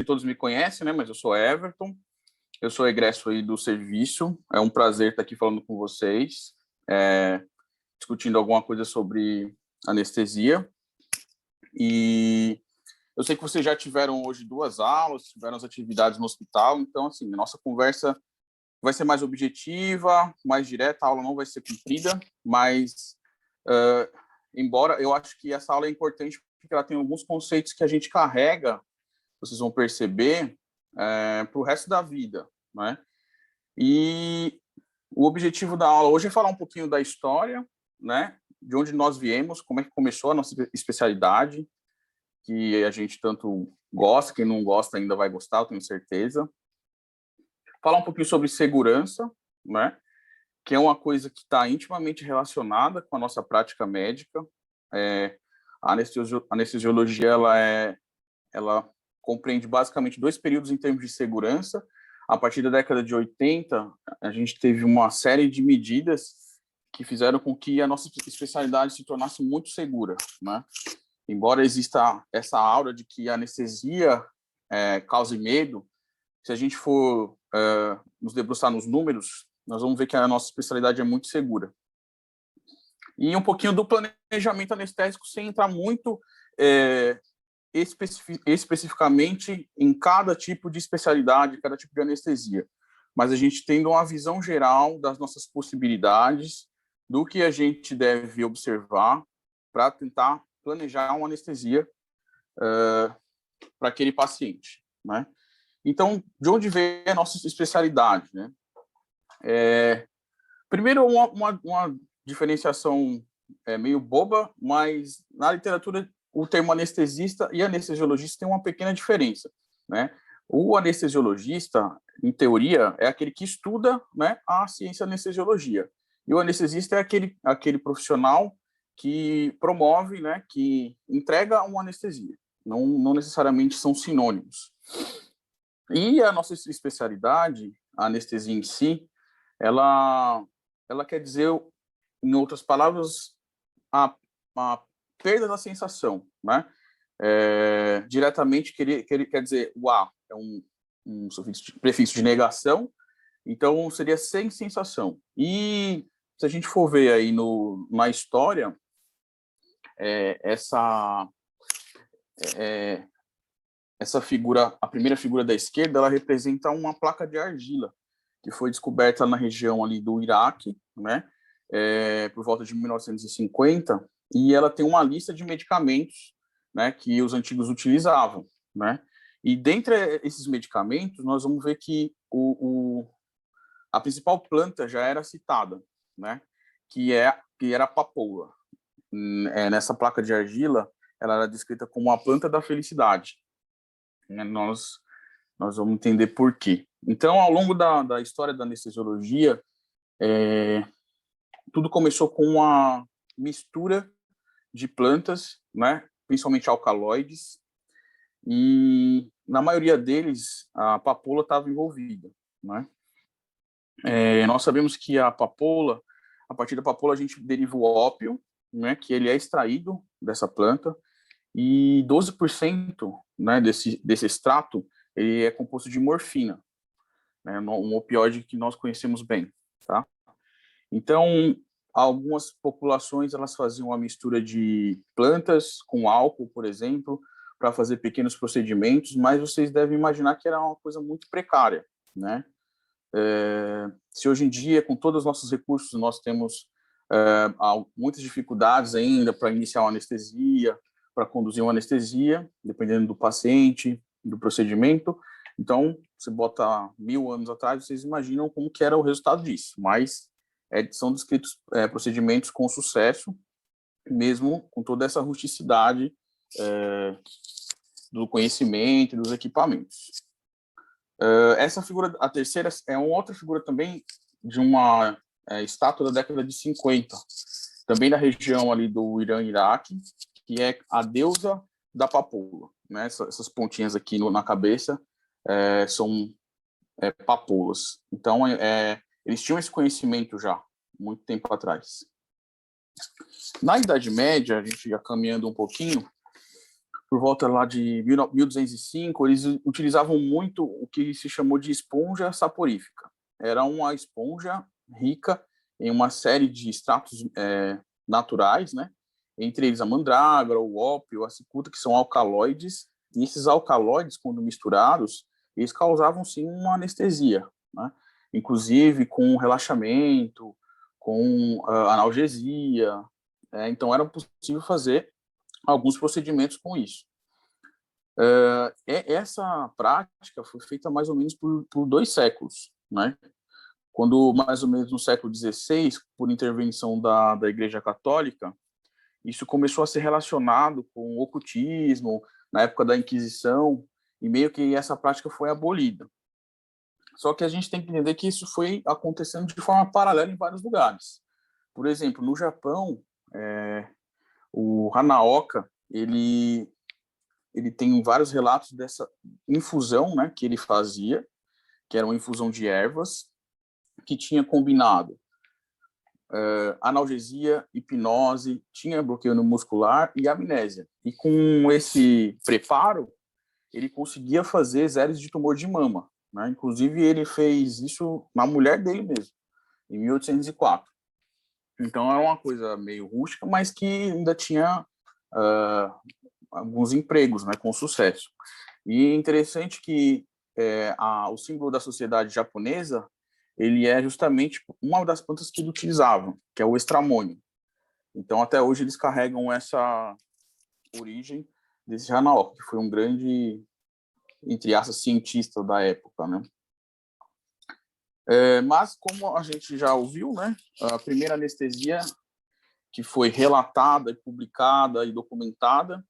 todos me conhecem, né? Mas eu sou Everton, eu sou egresso aí do serviço. É um prazer estar aqui falando com vocês, discutindo alguma coisa sobre anestesia. E eu sei que vocês já tiveram hoje 2 aulas, tiveram as atividades no hospital, então, assim, a nossa conversa vai ser mais objetiva, mais direta, a aula não vai ser comprida, mas, embora eu acho que essa aula é importante porque ela tem alguns conceitos que a gente carrega, vocês vão perceber, para o resto da vida, né? E o objetivo da aula hoje é falar um pouquinho da história, né? De onde nós viemos, como é que começou a nossa especialidade, que a gente tanto gosta, quem não gosta ainda vai gostar, eu tenho certeza. Falar um pouquinho sobre segurança, né? Que é uma coisa que está intimamente relacionada com a nossa prática médica. A anestesiologia ela compreende basicamente 2 períodos em termos de segurança. A partir da década de 80, a gente teve uma série de medidas que fizeram com que a nossa especialidade se tornasse muito segura, né? Embora exista essa aura de que a anestesia cause medo, se a gente for nos debruçar nos números, nós vamos ver que a nossa especialidade é muito segura. E um pouquinho do planejamento anestésico, sem entrar muito especificamente em cada tipo de especialidade, cada tipo de anestesia. Mas a gente tendo uma visão geral das nossas possibilidades, do que a gente deve observar para tentar planejar uma anestesia para aquele paciente, né? Então, de onde vem a nossa especialidade, né? Primeiro, uma diferenciação meio boba, mas na literatura o termo anestesista e anestesiologista tem uma pequena diferença, né? O anestesiologista, em teoria, é aquele que estuda, né, a ciência da anestesiologia. E o anestesista é aquele profissional que promove, né, que entrega uma anestesia. Não necessariamente são sinônimos. E a nossa especialidade, a anestesia em si, ela quer dizer, em outras palavras, a perda da sensação, né? Diretamente quer dizer, o A é um prefixo de negação, então seria sem sensação. E se a gente for ver aí na história, essa figura, a primeira figura da esquerda, ela representa uma placa de argila que foi descoberta na região ali do Iraque, né? Por volta de 1950, e ela tem uma lista de medicamentos, né, que os antigos utilizavam, né? E dentre esses medicamentos, nós vamos ver que a principal planta já era citada, né? Que era a papoula. Nessa placa de argila, ela era descrita como a planta da felicidade. Nós vamos entender por quê. Então, ao longo da história da anestesiologia, tudo começou com uma mistura de plantas, né, principalmente alcaloides, e na maioria deles a papoula estava envolvida, né? Nós sabemos que a partir da papoula a gente deriva o ópio, né, que ele é extraído dessa planta, e 12%, né, desse extrato ele é composto de morfina, né, um opioide que nós conhecemos bem, tá? Então, algumas populações elas faziam uma mistura de plantas com álcool, por exemplo, para fazer pequenos procedimentos, mas vocês devem imaginar que era uma coisa muito precária, né? Se hoje em dia, com todos os nossos recursos, nós temos muitas dificuldades ainda para iniciar uma anestesia, para conduzir uma anestesia, dependendo do paciente, do procedimento. Então, você bota 1000 anos atrás, vocês imaginam como que era o resultado disso, mas são descritos procedimentos com sucesso, mesmo com toda essa rusticidade do conhecimento e dos equipamentos. Essa figura, a terceira, é uma outra figura também de uma estátua da década de 50, também da região ali do Irã e Iraque, que é a deusa da papoula, né? Essas pontinhas aqui na cabeça são papoulas. Então, eles tinham esse conhecimento já, muito tempo atrás. Na Idade Média, a gente já caminhando um pouquinho, por volta lá de 1205, eles utilizavam muito o que se chamou de esponja saporífica. Era uma esponja rica em uma série de extratos naturais, né? Entre eles a mandrágora, o ópio, a cicuta, que são alcaloides, e esses alcaloides, quando misturados, eles causavam, sim, uma anestesia, né? Inclusive com relaxamento, com analgesia, então era possível fazer alguns procedimentos com isso. Essa prática foi feita mais ou menos por 2 séculos, né? Quando, mais ou menos no século XVI, por intervenção da Igreja Católica, isso começou a ser relacionado com o ocultismo, na época da Inquisição, e meio que essa prática foi abolida. Só que a gente tem que entender que isso foi acontecendo de forma paralela em vários lugares. Por exemplo, no Japão, o Hanaoka, ele tem vários relatos dessa infusão, né, que ele fazia, que era uma infusão de ervas, que tinha combinado analgesia, hipnose, tinha bloqueio muscular e amnésia. E com esse preparo, ele conseguia fazer exames de tumor de mama, né? Inclusive, ele fez isso na mulher dele mesmo, em 1804. Então, era uma coisa meio rústica, mas que ainda tinha alguns empregos, né, com sucesso. E é interessante que o símbolo da sociedade japonesa, ele é justamente uma das plantas que eles utilizavam, que é o estramônio. Então, até hoje, eles carregam essa origem desse Hanaoka, que foi um grande, entre aspas, cientista da época, né? Mas, como a gente já ouviu, né, a primeira anestesia que foi relatada, publicada e documentada,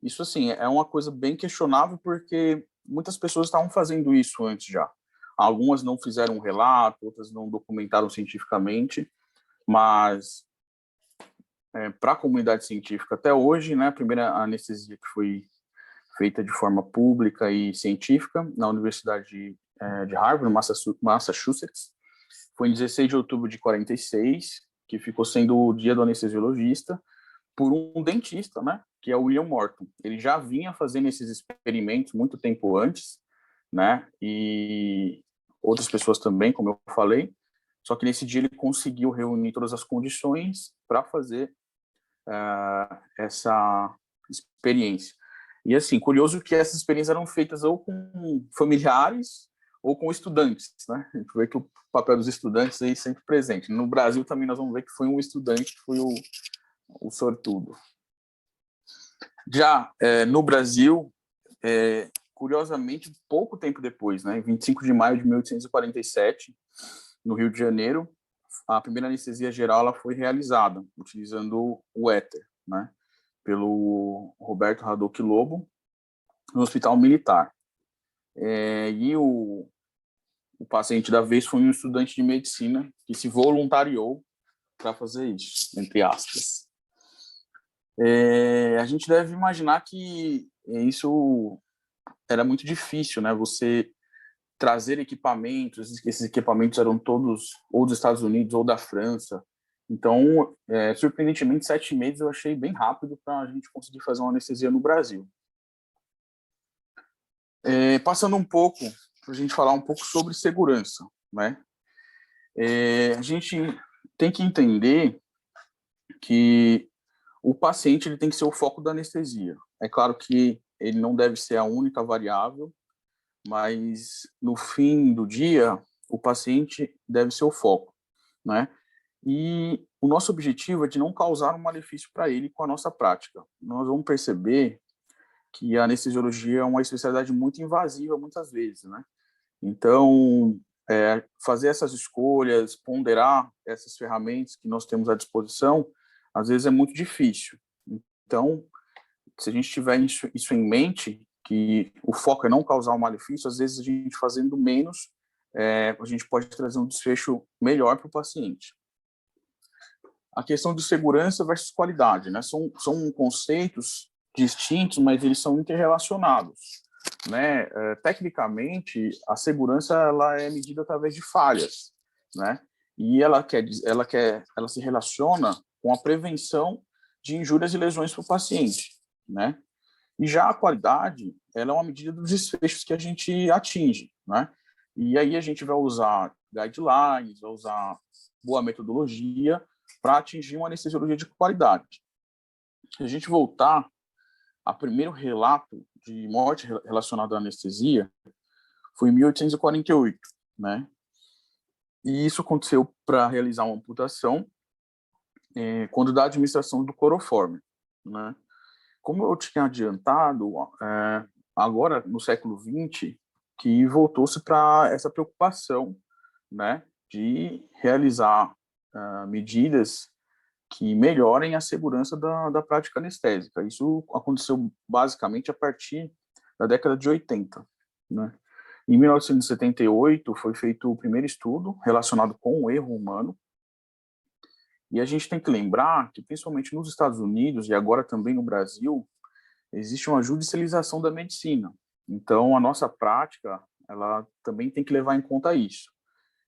isso, assim, é uma coisa bem questionável, porque muitas pessoas estavam fazendo isso antes já. Algumas não fizeram um relato, outras não documentaram cientificamente, mas para a comunidade científica até hoje, né, a primeira anestesia que foi feita de forma pública e científica na Universidade de Harvard, Massachusetts, foi em 16 de outubro de 46, que ficou sendo o dia do anestesiologista, por um dentista, né, que é o William Morton. Ele já vinha fazendo esses experimentos muito tempo antes, né, e outras pessoas também, como eu falei, só que nesse dia ele conseguiu reunir todas as condições para fazer essa experiência. E, assim, curioso que essas experiências eram feitas ou com familiares ou com estudantes, né? A gente vê que o papel dos estudantes aí sempre presente. No Brasil também nós vamos ver que foi um estudante que foi o sortudo. Já no Brasil, curiosamente, pouco tempo depois, né, em 25 de maio de 1847, no Rio de Janeiro, a primeira anestesia geral ela foi realizada, utilizando o éter, né, pelo Roberto Raduc Lobo, no Hospital Militar. E o paciente da vez foi um estudante de medicina que se voluntariou para fazer isso, entre aspas. A gente deve imaginar que isso era muito difícil, né? Você trazer equipamentos, esses equipamentos eram todos ou dos Estados Unidos ou da França. Então, surpreendentemente, 7 meses eu achei bem rápido para a gente conseguir fazer uma anestesia no Brasil. Passando um pouco, para a gente falar um pouco sobre segurança, né? A gente tem que entender que o paciente ele tem que ser o foco da anestesia. É claro que ele não deve ser a única variável, mas no fim do dia, o paciente deve ser o foco, né? E o nosso objetivo é de não causar um malefício para ele com a nossa prática. Nós vamos perceber que a anestesiologia é uma especialidade muito invasiva muitas vezes, né? Então, fazer essas escolhas, ponderar essas ferramentas que nós temos à disposição, às vezes é muito difícil. Então, se a gente tiver isso em mente, que o foco é não causar um malefício, às vezes a gente fazendo menos, a gente pode trazer um desfecho melhor para o paciente. A questão de segurança versus qualidade, né? São conceitos distintos, mas eles são interrelacionados, né? Tecnicamente, a segurança ela é medida através de falhas, né? E ela se relaciona com a prevenção de injúrias e lesões para o paciente, né? E já a qualidade, ela é uma medida dos desfechos que a gente atinge, né? E aí a gente vai usar guidelines, vai usar boa metodologia para atingir uma anestesiologia de qualidade. Se a gente voltar a primeiro relato de morte relacionada à anestesia foi em 1848, né? E isso aconteceu para realizar uma amputação quando da administração do cloroforme, né? Como eu tinha adiantado, agora no século XX, que voltou-se para essa preocupação, né, de realizar medidas que melhorem a segurança da prática anestésica. Isso aconteceu basicamente a partir da década de 80, né? Em 1978 foi feito o primeiro estudo relacionado com o erro humano, e a gente tem que lembrar que, principalmente nos Estados Unidos e agora também no Brasil, existe uma judicialização da medicina. Então, a nossa prática, ela também tem que levar em conta isso.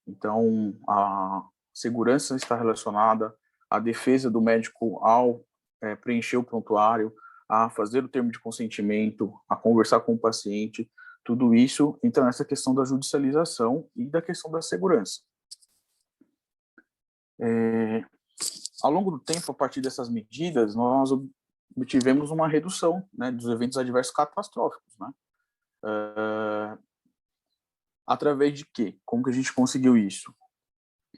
Então, a segurança está relacionada à defesa do médico ao preencher o prontuário, a fazer o termo de consentimento, a conversar com o paciente. Tudo isso entra nessa questão da judicialização e da questão da segurança. Ao longo do tempo, a partir dessas medidas, nós obtivemos uma redução, né, dos eventos adversos catastróficos, né? Através de quê? Como que a gente conseguiu isso?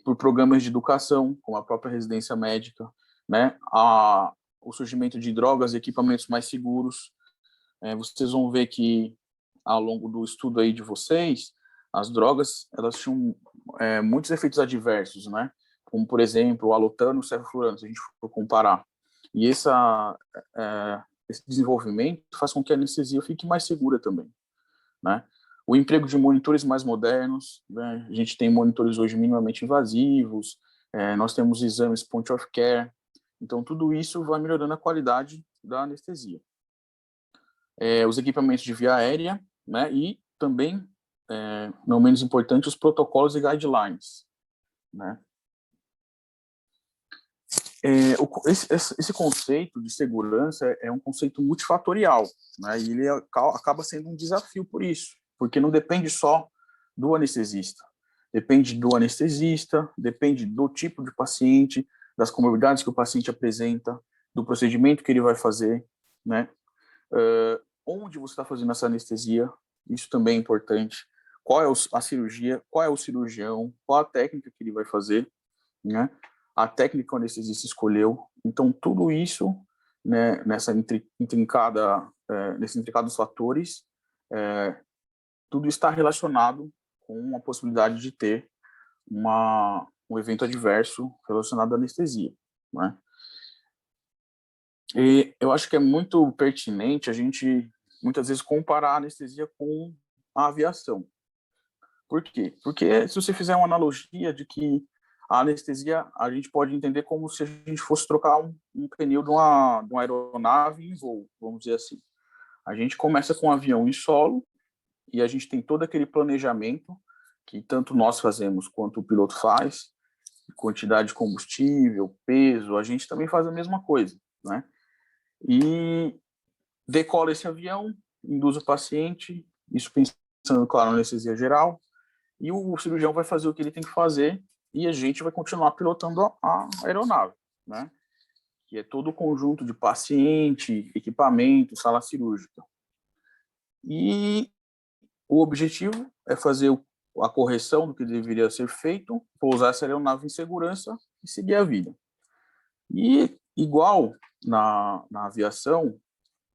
Por programas de educação, como a própria residência médica, né? O surgimento de drogas e equipamentos mais seguros. Vocês vão ver que, ao longo do estudo aí de vocês, as drogas, elas tinham muitos efeitos adversos, né? Como, por exemplo, o alotano e o cefalorano, se a gente for comparar. E esse desenvolvimento faz com que a anestesia fique mais segura também, né? O emprego de monitores mais modernos, né? A gente tem monitores hoje minimamente invasivos, nós temos exames point of care, então tudo isso vai melhorando a qualidade da anestesia. Os equipamentos de via aérea, né? E também, não menos importante, os protocolos e guidelines, né? Esse conceito de segurança é um conceito multifatorial, né? E ele acaba sendo um desafio por isso, porque não depende só do anestesista. Depende do anestesista, depende do tipo de paciente, das comorbidades que o paciente apresenta, do procedimento que ele vai fazer, né? Onde você está fazendo essa anestesia, isso também é importante. Qual é a cirurgia, qual é o cirurgião, qual a técnica que ele vai fazer, né? A técnica que o anestesista escolheu. Então, tudo isso, né, nesses intrincados fatores, tudo está relacionado com a possibilidade de ter um evento adverso relacionado à anestesia, né? E eu acho que é muito pertinente a gente, muitas vezes, comparar a anestesia com a aviação. Por quê? Porque se você fizer uma analogia de que a anestesia a gente pode entender como se a gente fosse trocar um pneu de uma aeronave em voo, vamos dizer assim. A gente começa com um avião em solo e a gente tem todo aquele planejamento que tanto nós fazemos quanto o piloto faz, quantidade de combustível, peso, a gente também faz a mesma coisa, né? E decola esse avião, induz o paciente, isso pensando, claro, na anestesia geral, e o cirurgião vai fazer o que ele tem que fazer e a gente vai continuar pilotando a aeronave, né? Que é todo o conjunto de paciente, equipamento, sala cirúrgica. E o objetivo é fazer a correção do que deveria ser feito, pousar essa aeronave em segurança e seguir a vida. E, igual na aviação,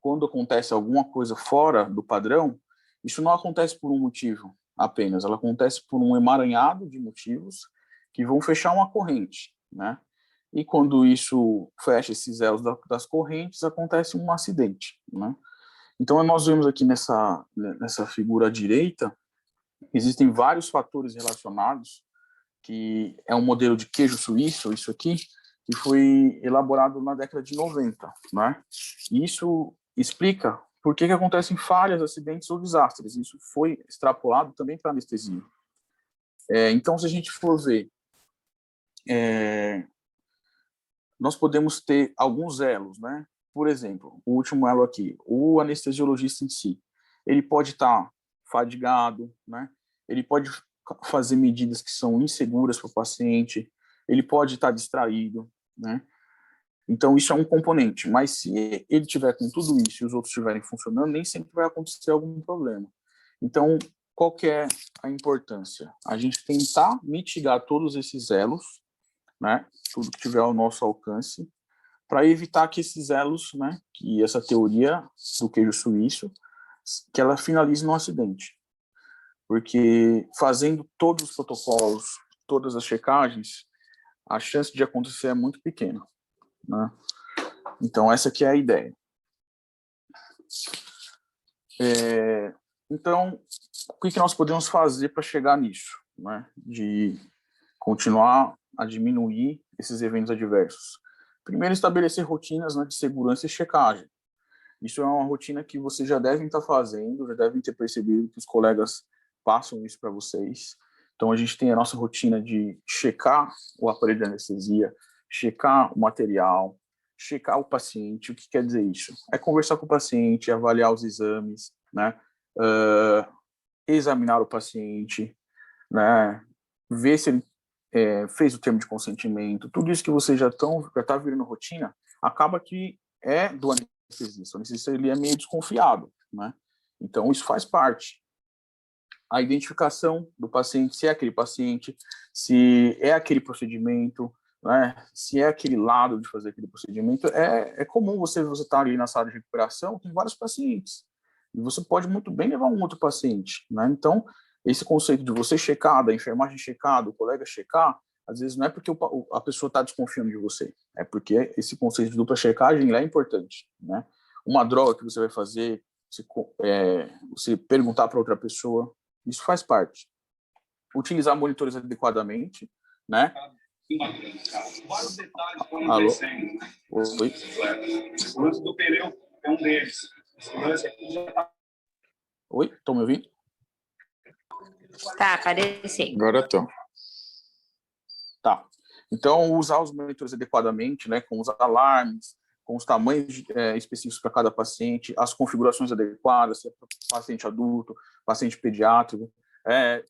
quando acontece alguma coisa fora do padrão, isso não acontece por um motivo apenas, ela acontece por um emaranhado de motivos que vão fechar uma corrente, né? E quando isso fecha esses elos das correntes, acontece um acidente, né? Então, nós vemos aqui nessa figura à direita, existem vários fatores relacionados, que é um modelo de queijo suíço, isso aqui, que foi elaborado na década de 90, né? E isso explica por que acontecem falhas, acidentes ou desastres. Isso foi extrapolado também para a anestesia. Então, se a gente for ver, nós podemos ter alguns elos, né? por exemplo, o último elo aqui, o anestesiologista em si, ele pode estar fadigado, né? Ele pode fazer medidas que são inseguras para o paciente, ele pode estar distraído, né? Então, isso é um componente, mas se ele tiver com tudo isso e os outros estiverem funcionando, nem sempre vai acontecer algum problema. Então, qual que é a importância? A gente tentar mitigar todos esses elos, né? Tudo que tiver ao nosso alcance, para evitar que esses elos, né? Que essa teoria do queijo suíço, que ela finalize no acidente. Porque fazendo todos os protocolos, todas as checagens, a chance de acontecer é muito pequena, né? Então, essa aqui é a ideia. Então, o que nós podemos fazer para chegar nisso, né? De continuar a diminuir esses eventos adversos? Primeiro, estabelecer rotinas, né, de segurança e checagem. Isso é uma rotina que vocês já devem estar fazendo, já devem ter percebido que os colegas passam isso para vocês. Então, a gente tem a nossa rotina de checar o aparelho de anestesia, checar o material, checar o paciente. O que quer dizer isso? É conversar com o paciente, avaliar os exames, né? Examinar o paciente, né? Ver se ele fez o termo de consentimento. Tudo isso que vocês já tá virando rotina, acaba que é do anestesista. O anestesista, ele é meio desconfiado, né? Então, isso faz parte. A identificação do paciente, se é aquele paciente, se é aquele procedimento, né? Se é aquele lado de fazer aquele procedimento. É comum você estar ali na sala de recuperação, tem vários pacientes, e você pode muito bem levar um outro paciente, né? Então, esse conceito de você checar, da enfermagem checar, do colega checar, às vezes não é porque a pessoa está desconfiando de você, é porque esse conceito de dupla checagem é importante, né? Uma droga que você vai fazer, você perguntar para outra pessoa, isso faz parte. Utilizar monitores adequadamente, né? Vários detalhes foram Alô? crescendo. Oi? O lance do pneu é um deles. Esse lance aqui já está... Oi? Estão me ouvindo? Tá, apareceu. Agora estou. Tá. Então, usar os monitores adequadamente, né? Com os alarmes, com os tamanhos específicos para cada paciente, as configurações adequadas, se é paciente adulto, paciente pediátrico.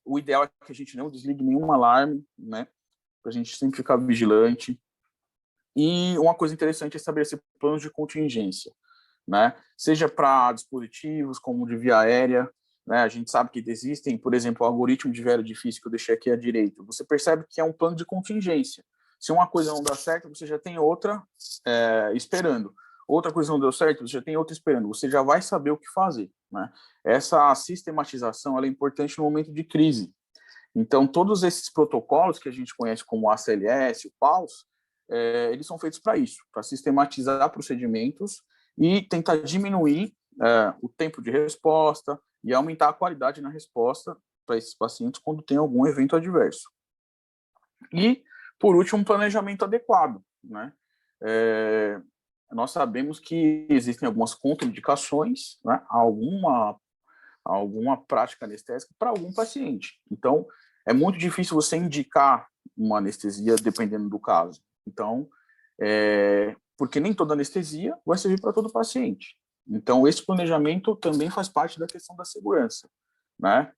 O ideal é que a gente não desligue nenhum alarme, né? Para a gente sempre ficar vigilante. E uma coisa interessante é estabelecer planos de contingência, né? Seja para dispositivos como de via aérea, né? A gente sabe que existem, por exemplo, o algoritmo de via difícil que eu deixei aqui à direita. Você percebe que é um plano de contingência. Se uma coisa não dá certo, você já tem outra esperando. Outra coisa não deu certo, você já tem outra esperando. Você já vai saber o que fazer, né? Essa sistematização ela é importante no momento de crise. Então, todos esses protocolos que a gente conhece como ACLS, o PAUS, eles são feitos para isso, para sistematizar procedimentos e tentar diminuir o tempo de resposta e aumentar a qualidade na resposta para esses pacientes quando tem algum evento adverso. E, por último, um planejamento adequado, né? Nós sabemos que existem algumas contraindicações, né? Alguma prática anestésica para algum paciente. Então, é muito difícil você indicar uma anestesia dependendo do caso. Então, porque nem toda anestesia vai servir para todo paciente. Então, esse planejamento também faz parte da questão da segurança, né?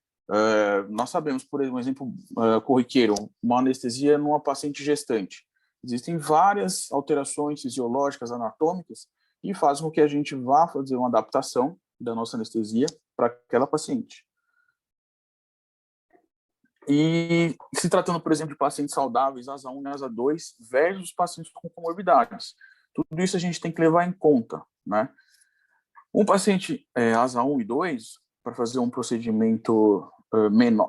Nós sabemos, por exemplo, corriqueiro, uma anestesia numa paciente gestante. Existem várias alterações fisiológicas, anatômicas, que fazem com que a gente vá fazer uma adaptação da nossa anestesia para aquela paciente. E se tratando, por exemplo, de pacientes saudáveis, asa 1 e asa 2, versus pacientes com comorbidades. Tudo isso a gente tem que levar em conta, né? Um paciente asa 1 e 2, para fazer um procedimento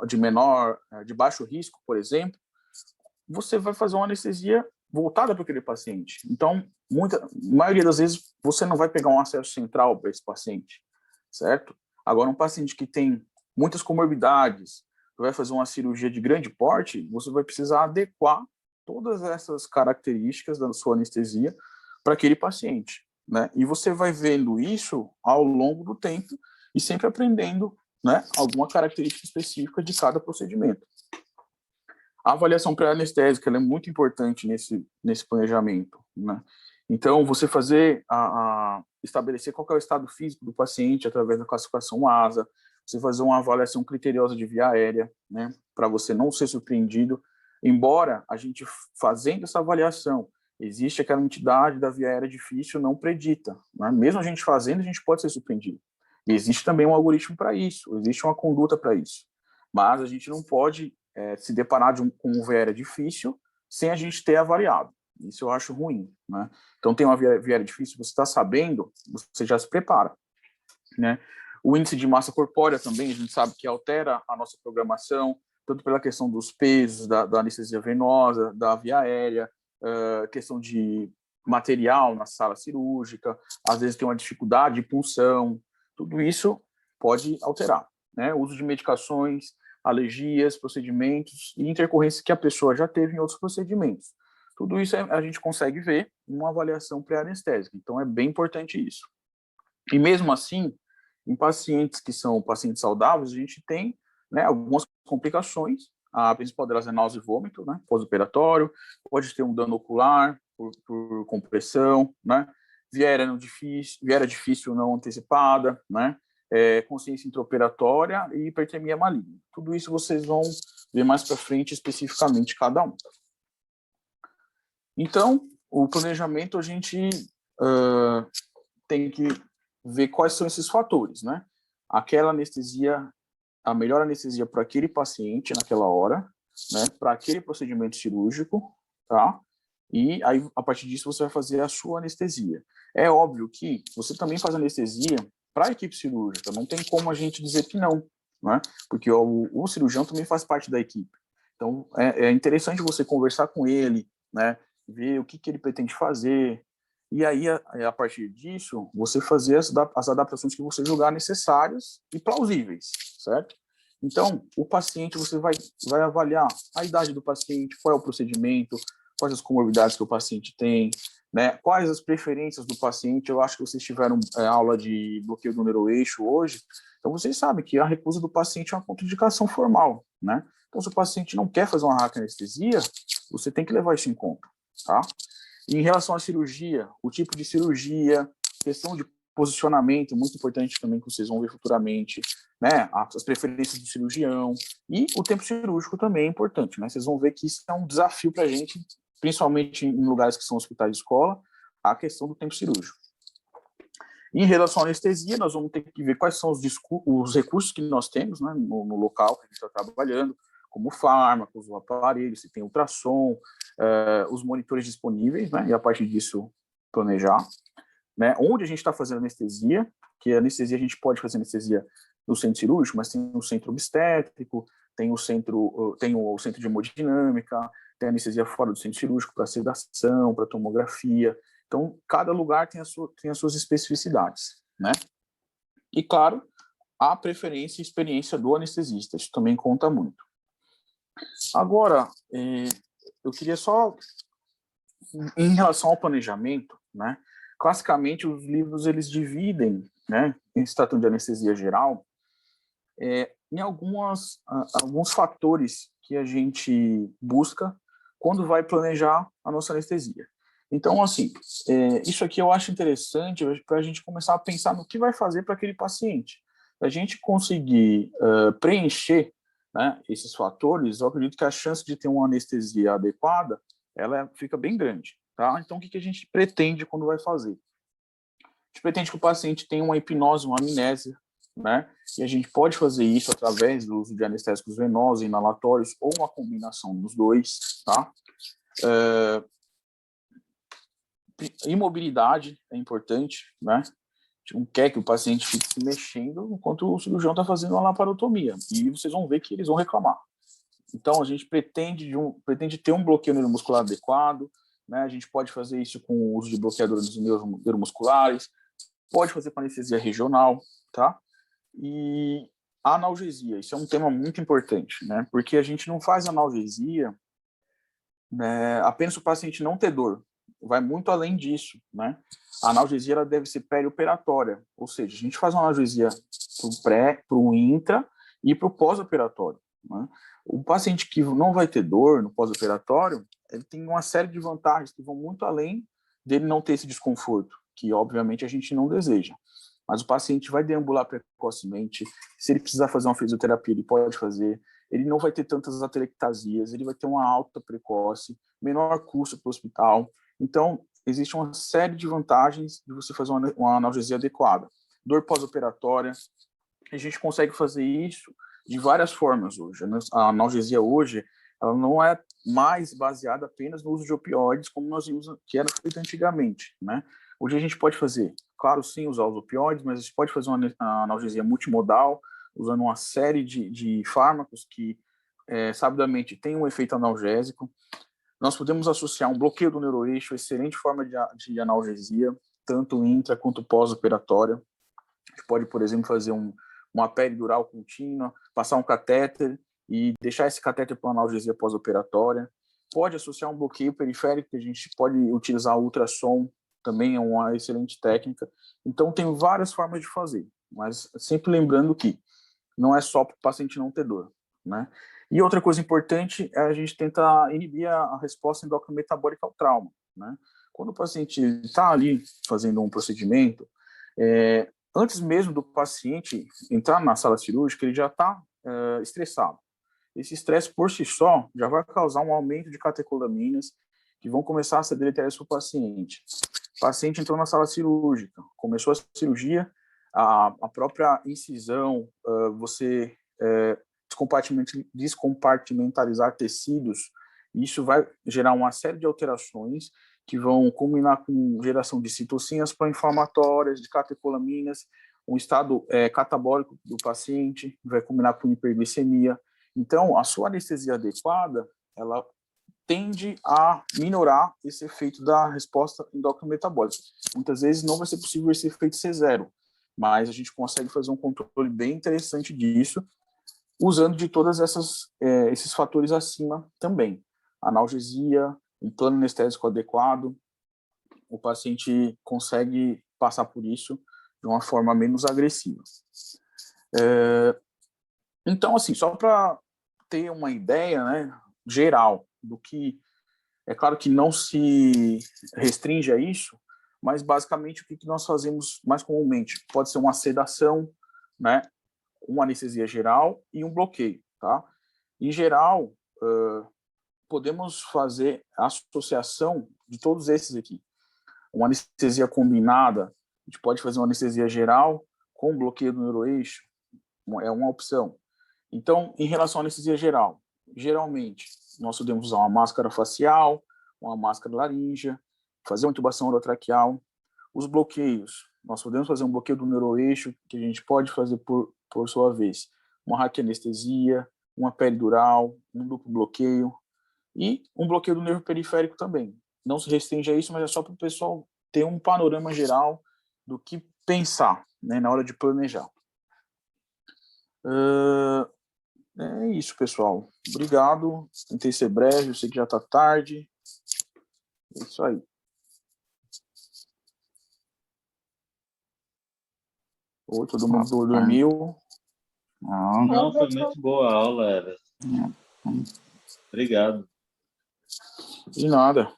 de baixo risco, por exemplo, você vai fazer uma anestesia voltada para aquele paciente. Então, a maioria das vezes, você não vai pegar um acesso central para esse paciente, certo? Agora, um paciente que tem muitas comorbidades, vai fazer uma cirurgia de grande porte, você vai precisar adequar todas essas características da sua anestesia para aquele paciente, né? E você vai vendo isso ao longo do tempo e sempre aprendendo, né, alguma característica específica de cada procedimento. A avaliação pré-anestésica é muito importante nesse planejamento, né? Então, você estabelecer qual que é o estado físico do paciente através da classificação ASA, você fazer uma avaliação criteriosa de via aérea, né, para você não ser surpreendido, embora a gente fazendo essa avaliação, existe aquela entidade da via aérea difícil não predita, né? Mesmo a gente fazendo, a gente pode ser surpreendido. E existe também um algoritmo para isso, existe uma conduta para isso, mas a gente não pode se deparar com um via aérea difícil sem a gente ter avaliado. Isso eu acho ruim, né? Então, tem uma via aérea difícil, você está sabendo, você já se prepara, né? O índice de massa corpórea também, a gente sabe que altera a nossa programação, tanto pela questão dos pesos, da anestesia venosa, da via aérea, questão de material na sala cirúrgica, às vezes tem uma dificuldade de punção, tudo isso pode alterar, né? O uso de medicações, alergias, procedimentos e intercorrências que a pessoa já teve em outros procedimentos. Tudo isso a gente consegue ver em uma avaliação pré-anestésica, então é bem importante isso. E mesmo assim, em pacientes que são pacientes saudáveis, a gente tem, né, algumas complicações. A principal delas é náusea e vômito, né, pós-operatório, pode ter um dano ocular por compressão, né, via aérea difícil não antecipada, né, consciência intraoperatória e hipertermia maligna. Tudo isso vocês vão ver mais para frente especificamente cada um. Então, o planejamento a gente tem que ver quais são esses fatores, né? Aquela anestesia, a melhor anestesia para aquele paciente naquela hora, né? Para aquele procedimento cirúrgico, tá? E aí, a partir disso, você vai fazer a sua anestesia. É óbvio que você também faz anestesia para a equipe cirúrgica, não tem como a gente dizer que não, né? Porque o cirurgião também faz parte da equipe. Então, é interessante você conversar com ele, né? Ver o que ele pretende fazer, e aí, a partir disso, você fazer as adaptações que você julgar necessárias e plausíveis, certo? Então, o paciente, você vai avaliar a idade do paciente, qual é o procedimento, quais as comorbidades que o paciente tem, né? Quais as preferências do paciente. Eu acho que vocês tiveram aula de bloqueio do neuroeixo hoje, então vocês sabem que a recusa do paciente é uma contraindicação formal, né? Então, se o paciente não quer fazer uma raquianestesia, você tem que levar isso em conta, tá? E em relação à cirurgia, o tipo de cirurgia, questão de posicionamento, muito importante também que vocês vão ver futuramente, né? As preferências do cirurgião e o tempo cirúrgico também é importante, né? Vocês vão ver que isso é um desafio para a gente, principalmente em lugares que são hospitais de escola, a questão do tempo cirúrgico. Em relação à anestesia, nós vamos ter que ver quais são os recursos que nós temos, né, no local que a gente está trabalhando, como fármacos, o aparelho, se tem ultrassom, os monitores disponíveis, né, e a partir disso planejar, né, onde a gente está fazendo anestesia, que a anestesia a gente pode fazer anestesia no centro cirúrgico, mas tem o centro obstétrico, tem o centro de hemodinâmica, tem anestesia fora do centro cirúrgico para sedação, para tomografia. Então, cada lugar tem as suas especificidades, né? E, claro, a preferência e experiência do anestesista, isso também conta muito. Agora, eu queria só, em relação ao planejamento, né? Classicamente, os livros, eles dividem, né, em se tratando de anestesia geral, em alguns fatores que a gente busca quando vai planejar a nossa anestesia. Então, assim, isso aqui eu acho interessante para a gente começar a pensar no que vai fazer para aquele paciente. Para a gente conseguir preencher, né, esses fatores, eu acredito que a chance de ter uma anestesia adequada, ela fica bem grande, tá? Então, o que a gente pretende quando vai fazer? A gente pretende que o paciente tenha uma hipnose, uma amnésia, né? E a gente pode fazer isso através do uso de anestésicos venosos, inalatórios, ou uma combinação dos dois, tá? Imobilidade é importante, né? A gente não quer que o paciente fique se mexendo enquanto o cirurgião está fazendo uma laparotomia. E vocês vão ver que eles vão reclamar. Então, a gente pretende ter um bloqueio neuromuscular adequado, né? A gente pode fazer isso com o uso de bloqueadores neuromusculares, pode fazer com anestesia regional, tá? E a analgesia, isso é um tema muito importante, né? Porque a gente não faz analgesia, né, apenas o paciente não ter dor, vai muito além disso, né? A analgesia ela deve ser perioperatória, ou seja, a gente faz uma analgesia para o pré, para o intra e para o pós-operatório, né? O paciente que não vai ter dor no pós-operatório, ele tem uma série de vantagens que vão muito além dele não ter esse desconforto, que obviamente a gente não deseja. Mas o paciente vai deambular precocemente, se ele precisar fazer uma fisioterapia, ele pode fazer, ele não vai ter tantas atelectasias, ele vai ter uma alta precoce, menor custo para o hospital. Então, existe uma série de vantagens de você fazer uma analgesia adequada. Dor pós-operatória, a gente consegue fazer isso de várias formas hoje. A analgesia hoje, ela não é mais baseada apenas no uso de opioides, como nós vimos que era feito antigamente, né? Hoje a gente pode fazer, claro, sim, usar os opioides, mas a gente pode fazer uma analgesia multimodal, usando uma série de fármacos que, sabidamente, têm um efeito analgésico. Nós podemos associar um bloqueio do neuroeixo, excelente forma de analgesia, tanto intra quanto pós-operatória. A gente pode, por exemplo, fazer uma peridural contínua, passar um catéter e deixar esse catéter para uma analgesia pós-operatória. Pode associar um bloqueio periférico, que a gente pode utilizar ultrassom, também é uma excelente técnica. Então, tem várias formas de fazer, mas sempre lembrando que não é só para o paciente não ter dor, né? E outra coisa importante é a gente tentar inibir a resposta endócrino-metabólica ao trauma, né? Quando o paciente está ali fazendo um procedimento, antes mesmo do paciente entrar na sala cirúrgica, ele já está estressado. Esse estresse, por si só, já vai causar um aumento de catecolaminas que vão começar a ser deleterias para o paciente. O paciente entrou na sala cirúrgica, começou a cirurgia, a própria incisão, você descompartimentalizar tecidos, isso vai gerar uma série de alterações que vão culminar com geração de citocinas pró-inflamatórias, de catecolaminas, um estado catabólico do paciente, vai culminar com hiperglicemia. Então, a sua anestesia adequada, ela tende a minorar esse efeito da resposta endócrino-metabólica. Muitas vezes não vai ser possível esse efeito ser zero, mas a gente consegue fazer um controle bem interessante disso, usando de todas esses fatores acima também. Analgesia, um plano anestésico adequado, o paciente consegue passar por isso de uma forma menos agressiva. Então, assim, só para ter uma ideia, né, geral do que, é claro que não se restringe a isso, mas basicamente o que nós fazemos mais comumente pode ser uma sedação, né, uma anestesia geral e um bloqueio, tá? Em geral, podemos fazer a associação de todos esses aqui. Uma anestesia combinada, a gente pode fazer uma anestesia geral com bloqueio do neuroeixo, é uma opção. Então, em relação à anestesia geral, geralmente, nós podemos usar uma máscara facial, uma máscara laríngea, fazer uma intubação orotraqueal. Os bloqueios, nós podemos fazer um bloqueio do neuroeixo, que a gente pode fazer, por sua vez, uma raquianestesia, uma peridural, um duplo bloqueio, e um bloqueio do nervo periférico também. Não se restringe a isso, mas é só para o pessoal ter um panorama geral do que pensar, né, na hora de planejar. É isso, pessoal. Obrigado. Tentei ser breve, eu sei que já está tarde. É isso aí. Oi, todo mundo dormiu? Não, foi muito boa a aula, Everton. Obrigado. De nada.